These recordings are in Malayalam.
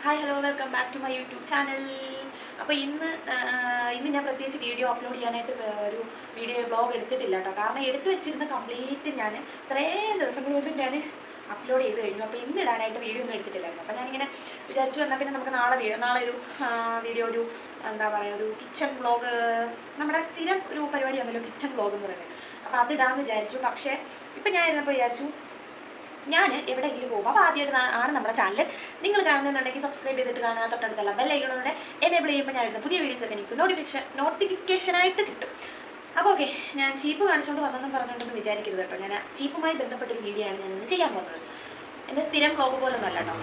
Hi hello welcome back to my YouTube channel. അപ്പോൾ ഇന്ന് ഞാൻ പ്രത്യേകിച്ച് വീഡിയോ അപ്ലോഡ് ചെയ്യാനായിട്ട് ഒരു വീഡിയോ വ്ളോഗ് എടുത്തിട്ടില്ല കേട്ടോ. കാരണം എടുത്തു വെച്ചിരുന്ന കംപ്ലീറ്റ് ഞാൻ ഇത്രയും ദിവസങ്ങൾ കൊണ്ട് ഞാൻ അപ്ലോഡ് ചെയ്ത് കഴിഞ്ഞു. അപ്പോൾ ഇന്ന് ഇടാനായിട്ട് വീഡിയോ ഒന്നും എടുത്തിട്ടില്ലായിരുന്നു. അപ്പോൾ ഞാനിങ്ങനെ വിചാരിച്ചു വന്നാൽ പിന്നെ നമുക്ക് നാളെ ഒരു വീഡിയോ എന്താ പറയുക, ഒരു കിച്ചൺ വ്ളോഗ്, നമ്മുടെ സ്ഥിരം ഒരു പരിപാടിയാണല്ലോ കിച്ചൺ വ്ളോഗ് എന്ന് പറയുന്നത്. അപ്പോൾ അതിടാമെന്ന് വിചാരിച്ചു. പക്ഷേ ഇപ്പം ഞാൻ ഇരുന്നപ്പോൾ വിചാരിച്ചു ഞാൻ എവിടെയെങ്കിലും പോകും. അപ്പോൾ ആദ്യമായിട്ട് ആണ് നമ്മുടെ ചാനൽ നിങ്ങൾ കാണുന്നുണ്ടെങ്കിൽ സബ്സ്ക്രൈബ് ചെയ്തിട്ട് കാണുക. തൊട്ടടുത്തുള്ള ബെല്ലൈക്കണോടെ എനേബിൾ ചെയ്യുമ്പോൾ ഞാൻ ഇടുന്ന പുതിയ വീഡിയോസൊക്കെ എനിക്ക് നോട്ടിഫിക്കേഷനായിട്ട് കിട്ടും. അപ്പോൾ ഓക്കെ, ഞാൻ ചീപ്പ് കാണിച്ചുകൊണ്ട് വന്നെന്നും പറഞ്ഞുകൊണ്ടൊന്നും വിചാരിക്കരുത് കേട്ടോ. ഞാൻ ചീപ്പുമായി ബന്ധപ്പെട്ടൊരു വീഡിയോ ആണ് ഞാൻ ഇന്ന് ചെയ്യാൻ പോകുന്നത്. എൻ്റെ സ്ഥിരം വ്ളോഗ് പോലൊന്നും അല്ല കേട്ടോ,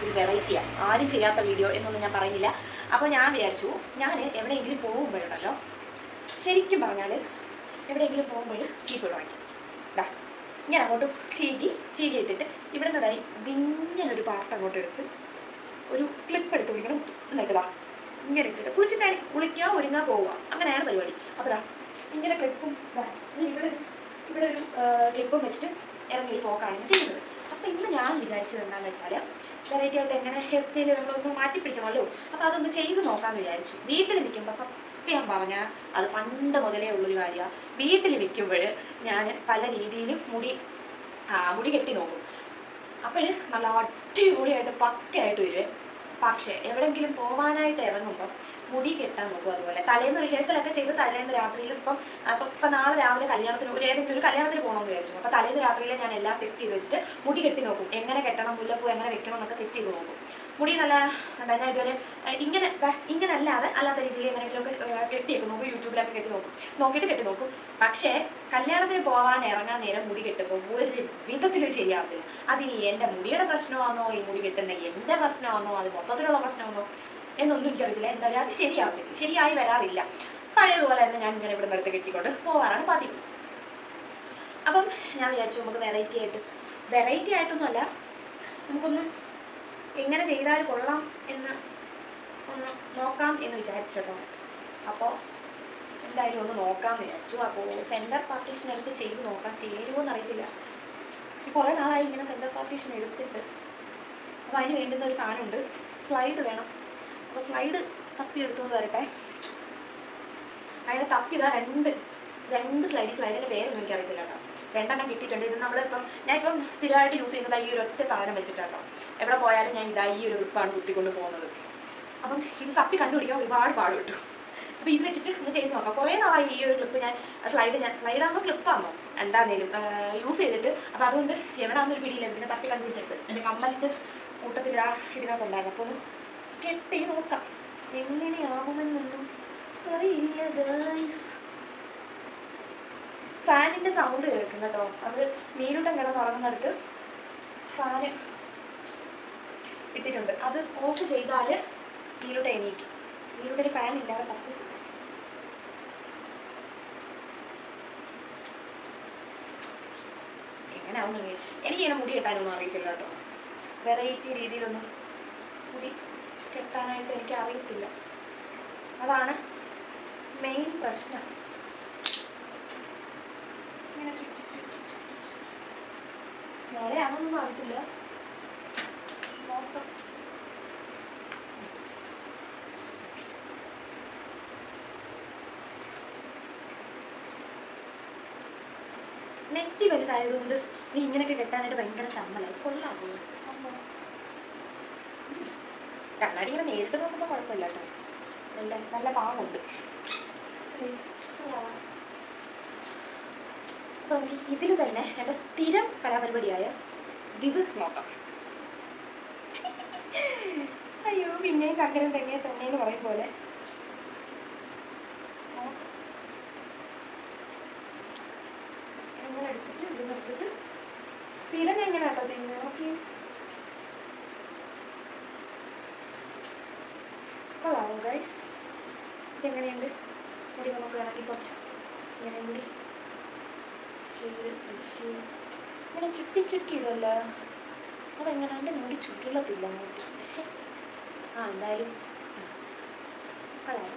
ഒരു വെറൈറ്റിയാണ്. ആരും ചെയ്യാത്ത വീഡിയോ എന്നൊന്നും ഞാൻ പറയുന്നില്ല. അപ്പോൾ ഞാൻ വിചാരിച്ചു ഞാൻ എവിടെയെങ്കിലും പോകുമ്പോഴുണ്ടല്ലോ, ശരിക്കും പറഞ്ഞാൽ എവിടെയെങ്കിലും പോകുമ്പോൾ ചീപ്പ് വാങ്ങിക്കും. ഞാൻ അങ്ങോട്ട് ചീകി ഇട്ടിട്ട് ഇവിടെ നിന്നായി ഇങ്ങനൊരു പാർട്ട് അങ്ങോട്ട് എടുത്ത് ഒരു ക്ലിപ്പ് എടുത്ത് ഇങ്ങനെ കുത്തും. എന്നിട്ട് ഇങ്ങനെ ഇട്ടിട്ട് കുളിക്കാൻ ഒരുങ്ങാൻ പോവുക, അങ്ങനെയാണ് പരിപാടി. അപ്പോൾ ഇങ്ങനെ ക്ലിപ്പും ഇവിടെ ഒരു ക്ലിപ്പും വെച്ചിട്ട് ഇറങ്ങിയൊരു പോക്കാണ് ചെയ്യുന്നത്. അപ്പോൾ ഇന്ന് ഞാൻ വിചാരിച്ചത് എന്താണെന്ന് വെച്ചാൽ, വെറൈറ്റി ആയിട്ട് എങ്ങനെ ഹെയർ സ്റ്റൈൽ നമ്മളൊന്ന് മാറ്റിപ്പിടിക്കണമല്ലോ. അപ്പോൾ അതൊന്ന് ചെയ്ത് നോക്കാമെന്ന് വിചാരിച്ചു. വീട്ടിൽ നിൽക്കുമ്പോൾ സത്യം പറഞ്ഞാൽ അത് പണ്ട് മുതലേ ഉള്ളൊരു കാര്യമാണ്. വീട്ടിൽ നിൽക്കുമ്പോൾ ഞാൻ പല രീതിയിലും മുടി കെട്ടി നോക്കും. അപ്പോൾ നല്ല അടിപൊളിയായിട്ട് പക്കയായിട്ട് വരും. പക്ഷേ എവിടെയെങ്കിലും പോകാനായിട്ട് ഇറങ്ങുമ്പം മുടി കെട്ടാൻ നോക്കും. അതുപോലെ തലേന്ന് റിഹേഴ്സലൊക്കെ ചെയ്ത് തലേന്ന് രാത്രിയിൽ ഇപ്പം നാളെ രാവിലെ ഏതെങ്കിലും ഒരു കല്യാണത്തിന് പോകണമെന്ന് വിചാരിച്ചു. അപ്പോൾ തലേന്ന് രാത്രിയിൽ ഞാൻ എല്ലാം സെറ്റ് ചെയ്ത് വെച്ചിട്ട് മുടി കെട്ടി നോക്കും. എങ്ങനെ കെട്ടണം, മുല്ലപ്പൂ എങ്ങനെ വെക്കണം എന്നൊക്കെ സെറ്റ് ചെയ്ത് നോക്കും. മുടി നല്ല ഞാൻ ഇതുവരെ ഇങ്ങനെ അല്ലാത്ത രീതിയിൽ എങ്ങനെയെങ്കിലുമൊക്കെ കെട്ടിയൊക്കെ നോക്കും. യൂട്യൂബിലൊക്കെ നോക്കിയിട്ട് കെട്ടി നോക്കും. പക്ഷേ കല്യാണത്തിന് പോകാൻ ഇറങ്ങാൻ നേരം മുടി കെട്ടുമ്പോൾ ഒരു വിധത്തിലും ശരിയാവത്തില്ല. അതിനി എൻ്റെ മുടിയുടെ പ്രശ്നമാണോ, ഈ മുടി കെട്ടുന്ന എൻ്റെ പ്രശ്നമാണോ, അത് മൊത്തത്തിലുള്ള പ്രശ്നമാണോ എന്നൊന്നും എനിക്കറിയില്ല. എന്തായാലും അത് ശരിയായി വരാറില്ല. പഴയതുപോലെ തന്നെ ഞാൻ ഇങ്ങനെ ഇവിടെ നിർത്തി കെട്ടിക്കൊണ്ട് പോകാറാണ് പതിവ്. അപ്പം ഞാൻ വിചാരിച്ചു നമുക്ക് വെറൈറ്റി ആയിട്ടൊന്നുമല്ല, നമുക്കൊന്ന് എങ്ങനെ ചെയ്താൽ കൊള്ളാം എന്ന് ഒന്ന് നോക്കാം എന്ന് വിചാരിച്ചോ. അപ്പോൾ എന്തായാലും ഒന്ന് നോക്കാമെന്ന് വിചാരിച്ചു. അപ്പോൾ സെൻറ്റർ പാർട്ടീഷൻ എടുത്ത് ചെയ്ത് നോക്കാം. ചേരുമോ എന്നറിയത്തില്ല. കുറേ നാളായി ഇങ്ങനെ സെൻറ്റർ പാർട്ടീഷൻ എടുത്തിട്ട്. അപ്പോൾ അതിന് വേണ്ടുന്ന ഒരു സാധനമുണ്ട്, സ്ലൈഡ് വേണം. അപ്പോൾ സ്ലൈഡ് തപ്പി എടുത്തുകൊണ്ട് വരട്ടെ. അങ്ങനെ തപ്പിതാ രണ്ട് സ്ലൈഡിൻ്റെ പേരൊന്നും എനിക്കറിയത്തില്ല കേട്ടോ. രണ്ടെണ്ണം കിട്ടിയിട്ടുണ്ട്. ഇത് ഞാനിപ്പം സ്ഥിരമായിട്ട് യൂസ് ചെയ്യുന്നത് ഈ ഒരു ഒറ്റ സാധനം വെച്ചിട്ടാട്ടോ. എവിടെ പോയാലും ഞാൻ ഈ ഒരു ഉടുപ്പാണ് കുത്തിക്കൊണ്ട് പോകുന്നത്. അപ്പം ഇത് തപ്പി കണ്ടുപിടിക്കാൻ ഒരുപാട് പാട് കിട്ടും. അപ്പോൾ ഇത് വെച്ചിട്ട് ഒന്ന് ചെയ്ത് നോക്കാം. കുറേ നാളായി ഈ ഒരു ക്ലിപ്പ് സ്ലൈഡാകുമ്പോൾ ക്ലിപ്പാകുമ്പോൾ എന്താണെങ്കിലും യൂസ് ചെയ്തിട്ട്. അപ്പോൾ അതുകൊണ്ട് എവിടെയാണെന്നൊരു പിടിയില്ല. പിന്നെ തപ്പി കണ്ടുപിടിച്ചിട്ട് എൻ്റെ കമ്മലിൻ്റെ കൂട്ടത്തിൽ ഇതിനകത്തുണ്ടായിരുന്നു. അപ്പോൾ ഒന്ന് കെട്ടി നോക്കാം എങ്ങനെയാകുമെന്നൊന്നും അറിയില്ല ഗൈസ്. ഫാനിൻ്റെ സൗണ്ട് കേൾക്കും കേട്ടോ. അത് നീരുട്ടം കിടന്നുറങ്ങുന്നിടത്ത് ഫാന് ഇട്ടിട്ടുണ്ട്. അത് ഓഫ് ചെയ്താൽ നീരുട്ട എണീക്കും. നീരുട്ടൊരു ഫാൻ ഇല്ലാതെ തപ്പി എങ്ങനെയാവുന്നു. എനിക്കിങ്ങനെ മുടി കെട്ടാനൊന്നും അറിയത്തില്ല കേട്ടോ. വെറൈറ്റി രീതിയിലൊന്നും മുടി കെട്ടാനായിട്ട് എനിക്ക് അറിയത്തില്ല. അതാണ് മെയിൻ പ്രശ്നം. ഇങ്ങനെ വേറെ അതൊന്നും അറിയത്തില്ല. നോക്കാം. നെറ്റി വലുതായതുകൊണ്ട് നീ ഇങ്ങനെയൊക്കെ കെട്ടാനായിട്ട് ഭയങ്കര ചമ്മലായി. കൊള്ളാമോ സംഭവം? കണ്ണാടി ഇങ്ങനെ നേരിട്ട് നോക്കുമ്പോൾ കുഴപ്പമില്ല കേട്ടോ. നല്ല പാങ്ങുണ്ട്. അപ്പോൾ നമുക്ക് ഇതിൽ തന്നെ എൻ്റെ സ്ഥിരം കലാപരിപാടിയായ ദിവ് നോക്കാം. അയ്യോ, പിന്നെയും ചക്കരം തന്നെയെന്ന് പറയും പോലെ എങ്ങനെ എടുത്തിട്ട് ഇത് നിർത്തിട്ട് സ്ഥിരം എങ്ങനെ കേട്ടോ ചെയ്യുന്നത്. ഓക്കെ, കൊള്ളാമോ ഗൈസ്? ഇതെങ്ങനെയുണ്ട്? മുടി നമുക്ക് വേണമെങ്കിൽ കുറച്ച് ഇങ്ങനെ മുടി ചെയ്ത് ഇങ്ങനെ ചുറ്റിയിടുമല്ലോ. അതെങ്ങനെ എൻ്റെ മുടി ചുറ്റുള്ളത്തില്ല അങ്ങോട്ട്. പക്ഷെ എന്തായാലും കൊള്ളാം.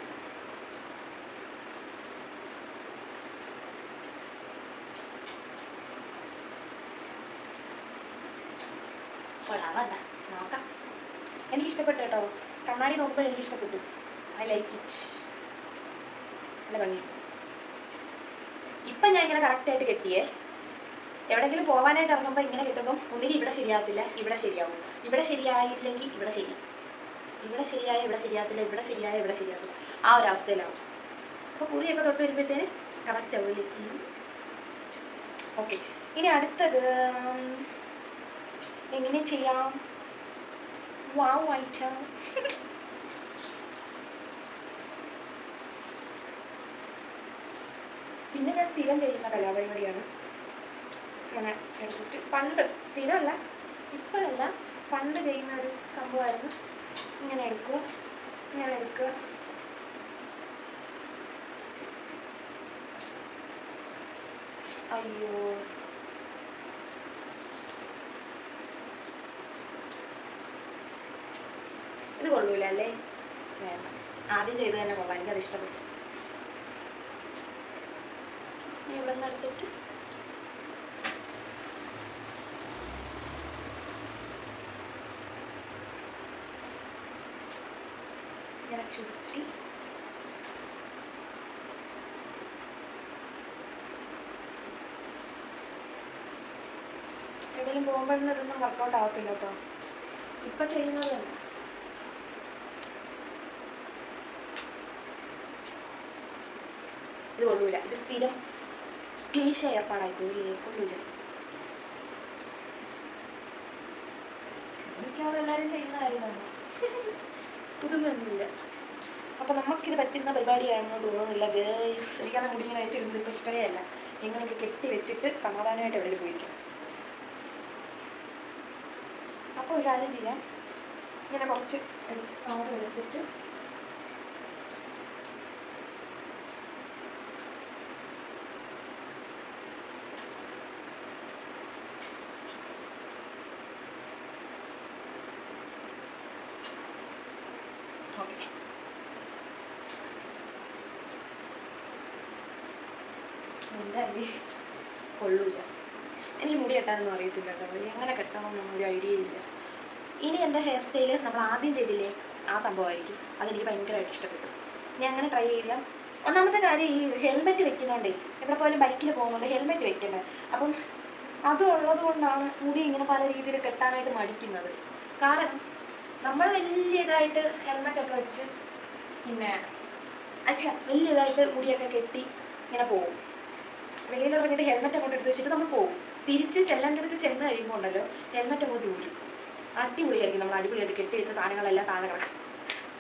കൊള്ളാം. നോക്കാം. എനിക്ക് ഇഷ്ടപ്പെട്ടു കേട്ടോ. കണ്ണാടി നോക്കുമ്പോൾ എനിക്ക് ഇഷ്ടപ്പെട്ടു. I like it. നല്ല ഭംഗി. ഇപ്പം ഞാൻ ഇങ്ങനെ കറക്റ്റായിട്ട് കെട്ടിയേ. എവിടെയെങ്കിലും പോകാനായിട്ട് ഇറങ്ങുമ്പോൾ ഇങ്ങനെ കിട്ടുമ്പം ഒന്നിനും ഇവിടെ ശരിയാകത്തില്ല, ഇവിടെ ശരിയാവും. ഇവിടെ ശരിയായില്ലെങ്കിൽ ഇവിടെ ശരി, ഇവിടെ ശരിയായ ഇവിടെ ശരിയാകത്തില്ല, ഇവിടെ ശരിയായ ഇവിടെ ശരിയാകത്തില്ല. ആ ഒരു അവസ്ഥയിലാവും. അപ്പോൾ കുറിയൊക്കെ തൊട്ട് വരുമ്പോഴത്തേന് കറക്റ്റ് ആവില്ലേ. ഓക്കെ, ഇനി അടുത്തത് എങ്ങനെ ചെയ്യാം? വാവ് വൈറ്റ്. പിന്നെ ഞാൻ സ്ഥിരം ചെയ്യുന്ന കലാപരിപാടിയാണ്. ഇങ്ങനെ എടുത്തിട്ട് പണ്ട്, സ്ഥിരമല്ല ഇപ്പോഴല്ല, പണ്ട് ചെയ്യുന്ന ഒരു സംഭവമായിരുന്നു. ഇങ്ങനെ എടുക്കുക, ഇങ്ങനെ എടുക്കുക, അയ്യോ ഇത് കൊള്ളൂല അല്ലേ? വേണ്ട, ആദ്യം ചെയ്ത് തന്നെ കൊള്ളാം. എനിക്കത് ഇഷ്ടപ്പെട്ടു. ഇവിടെ നിന്ന് എടുത്തിട്ട് ഇങ്ങനെ ചുരുട്ടി എവിടെയെങ്കിലും പോകുമ്പോഴൊന്നും ഇതൊന്നും വർക്കൗട്ട് ആവത്തില്ല കേട്ടോ. ഇപ്പം ചെയ്യുന്നത് തന്നെ. ഇത് കൊള്ളൂല, ഇത് സ്ഥിരം ക്ലീശ ഏർപ്പാടായി പോയില്ലേ, കൊള്ളൂല. മിക്കവാറും എല്ലാവരും ചെയ്യുന്ന കാര്യം തന്നെ, പുതുമയൊന്നുമില്ല. അപ്പം നമുക്കിത് പറ്റുന്ന പരിപാടിയാണെന്ന് തോന്നുന്നില്ല ഗേൾസ്. എനിക്കത് മുടി ഇങ്ങനെ അയച്ചിരുന്നത് ഇപ്പം ഇഷ്ടമേ അല്ല. ഇങ്ങനെയൊക്കെ കെട്ടി വെച്ചിട്ട് സമാധാനമായിട്ട് എവിടെയും പോയിരിക്കും. അപ്പോൾ ഒരു കാര്യം ചെയ്യാം, ഇങ്ങനെ കുറച്ച് അവിടെ എടുത്തിട്ട് ഓക്കെ. എന്തായാലും കൊള്ളൂല. എനിക്ക് മുടി കെട്ടാനൊന്നും അറിയത്തില്ല കേട്ടോ. എങ്ങനെ കെട്ടണമെന്നൊന്നും ഒരു ഐഡിയ ഇല്ല. ഇനി എൻ്റെ ഹെയർ സ്റ്റൈല് നമ്മൾ ആദ്യം ചെയ്തില്ലേ ആ സംഭവമായിരിക്കും. അതെനിക്ക് ഭയങ്കരമായിട്ട് ഇഷ്ടപ്പെട്ടു. ഞാൻ അങ്ങനെ ട്രൈ ചെയ്യാം. ഒന്നാമത്തെ കാര്യം, ഈ ഹെൽമെറ്റ് വെക്കുന്നുണ്ടേ, എവിടെ പോയാലും ബൈക്കിൽ പോകുന്നുണ്ട് ഹെൽമെറ്റ് വെക്കേണ്ടത്. അപ്പം അതുള്ളത് കൊണ്ടാണ് മുടി ഇങ്ങനെ പല രീതിയിൽ കെട്ടാനായിട്ട് മടിക്കുന്നത്. കാരണം നമ്മൾ വലിയതായിട്ട് ഹെൽമെറ്റൊക്കെ വെച്ച് പിന്നെ വലിയതായിട്ട് മുടിയൊക്കെ കെട്ടി ഇങ്ങനെ പോകും. വെളിയിൽ ഇറങ്ങിയിട്ട് ഹെൽമെറ്റ് അങ്ങോട്ട് എടുത്ത് വെച്ചിട്ട് നമ്മൾ പോകും. തിരിച്ച് ചെല്ലേണ്ട അടുത്ത് ചെന്ന് കഴിയുമ്പോൾ ഉണ്ടല്ലോ ഹെൽമെറ്റ് അങ്ങോട്ട് ഊരും. അടിപൊളിയായിരിക്കും. നമ്മൾ അടിപൊളിയായിട്ട് കെട്ടി വെച്ച സാധനങ്ങളെല്ലാം താഴെ കിടക്കും.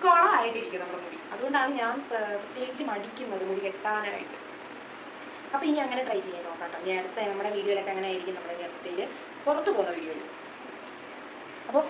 കുളമായിട്ടിരിക്കും നമ്മുടെ മുടി. അതുകൊണ്ടാണ് ഞാൻ പ്രത്യേകിച്ച് മടിക്കുന്നത് മുടി കെട്ടാനായിട്ട്. അപ്പോൾ ഇനി അങ്ങനെ ട്രൈ ചെയ്യാൻ നോക്കാം കേട്ടോ. ഞാൻ അടുത്ത നമ്മുടെ വീഡിയോയിലൊക്കെ അങ്ങനെ ആയിരിക്കും നമ്മുടെ ഹെയർ സ്റ്റൈല് പുറത്ത് പോകുന്ന വീഡിയോയിൽ. അപ്പോൾ